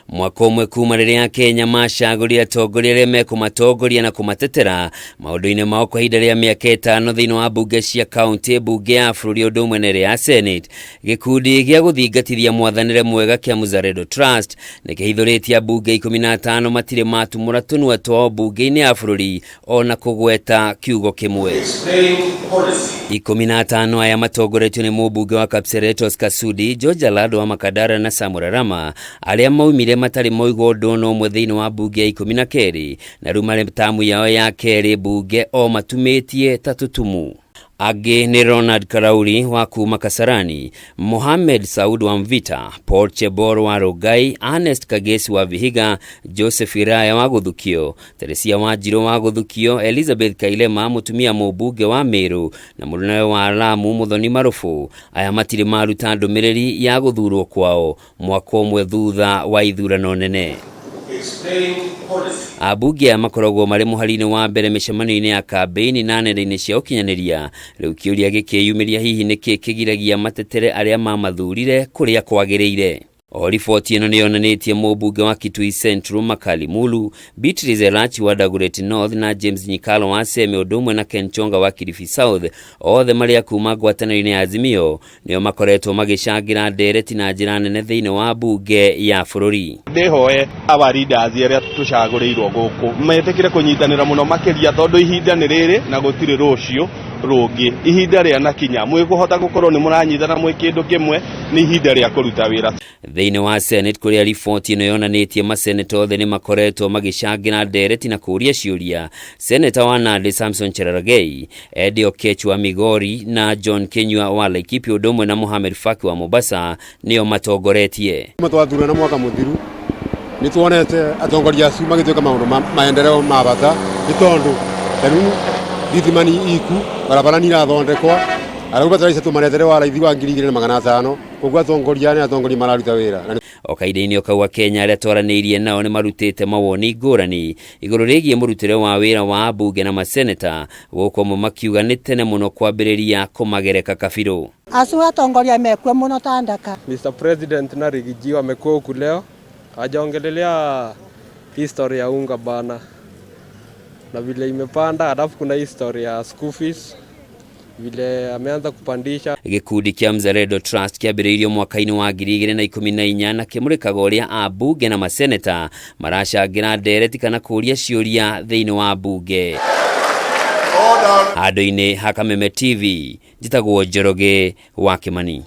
Mwaka umwe kuma riria Kenya macagũrire atongoria arĩa mekũmatongoria na kũmatetera maũndũ-inĩ mao kwa ihinda rĩa mĩaka 5 thĩinĩ wa mbunge cia kaunti, mbunge ya bũrũri ũndũ ũmwe na ĩrĩa ya Senate. Gĩkundi gĩa gũthingatithia mwathanĩre mwega kĩa Mzalendo Trust nĩkĩhithũrĩtie mbunge 15 matirĩ matumũra tũnua twao mbunge-inĩ ya bũrũri ona kũgweta kiugo kĩmwe. 15 aya matongoretio nĩ mũmbunge wa Kapseret Oscar Sudi, George Alado wa Makadara na Samuel Rama, arĩa maumire matari moigwo ũndũ ona ũmwe thĩinĩ wa mbunge ya 12 na rĩu marĩ tamu yao ya kerĩ mbunge o matumĩtie ta tũtumu. Angĩ ni Ronald Karauri wa kuma Kasarani, Mohamed Saud wa Mvita, Paul Chebor wa Rogai, Ernest Kagesi wa Vihiga, Joseph Iraya wa Gũthukio, Teresia Wanjiru wa Gũthukio, Elizabeth Kailema mutumia mũmbunge wa Meru na mũnene wa Lamu Muthoni Marufu. Aya matirĩ maruta ndũmĩrĩri ya gũthurwo kwao mwaka ũmwe thutha wa ithurano nene. Abunge ya makoragwo marĩ mũhari-inĩ wa mbere mĩcemanio-inĩ ya kambĩini na nenda-inĩ cia ũkinyanĩria. Rĩu kĩũria gĩkĩyumĩria hihi nĩkĩ kĩgiragia matetere arĩa mamathurire kũrĩa kwagĩrĩire. O riboti ĩno nĩyonanĩtie mũmbunge wa Kitui Central Makali Mulu, Beatrice Elachi wa Dagoretti North na James Nyikalo wa Seme ũndũ ũmwe na Ken Chonga wa Kilifi South, othe marĩa kuma ngwatanĩro-inĩ ya Azimio nĩo makoretwo magĩcangĩra ndereti na njĩra nene thĩinĩ wa mbunge ya bũrũri. Ndĩhoe aba leaders arĩa tũcagũrĩirwo gũkũ metĩkĩre kũnyitanĩra mũno makĩria tondũ ihinda nĩ rĩrĩ na gũtirĩ rũciũ rũngĩ. Ihinda rĩa nakinya mwĩkũhota gũkorwo nĩ mũranyitana mwĩ kĩndũ kĩmwe, nĩ ihinda rĩa kũruta wĩra. Thĩinĩ wa Senate kũrĩa riboti ĩno yonanĩtie maseneta othe nĩ makoretwo magĩcangĩra ndereti na kũũria ciũria. Seneta wa Nandi Samson Cherargei, Eddie Okech wa Migori na John Kenyua wa Laikipia ũndũ ũmwe na Mohamed Faki wa Mombasa nĩo matongoretie. Twathurana na mwaka mũthiru nĩ tuonete atongoria acio magĩtuĩka maũndũ maendeleo ma bata nĩ tondũ rĩu thitimani iku barabara nĩ irathondekwo arauga bataraitha tũmaretere wa raithi wa 2,500 koguo atongoria nĩ atongoria mararuta wĩra. O kahinda-inĩ okauga Kenya arĩa twaranĩirie nao nĩ marutĩte mawoni ngũrani igũrũ rĩgiĩ mũrutĩre wa wĩra wa mbunge na maseneta, gũkũ makiuga nĩ tene mũno kwambĩrĩria kũmagereka kabirũ. Acio atongoria mekuo mũno tandaka. Mr. President na Rigiji wamekuwa huku leo, hajaongelelea history ya unga bana na vile imepanda, halafu kuna history ya school fees vile ameanza kupandisha. Gĩkundi kĩa Mzalendo Trust kĩambĩrĩirio mwaka-inĩ wa 2014 na kĩmũrĩkaga ũrĩa ambunge na maseneta maracangĩra ndereti kana kũũria ciũria thĩinĩ wa mbunge. Handũ-inĩ ha Kameme TV, njĩtagwo Njoroge wa Kĩmani.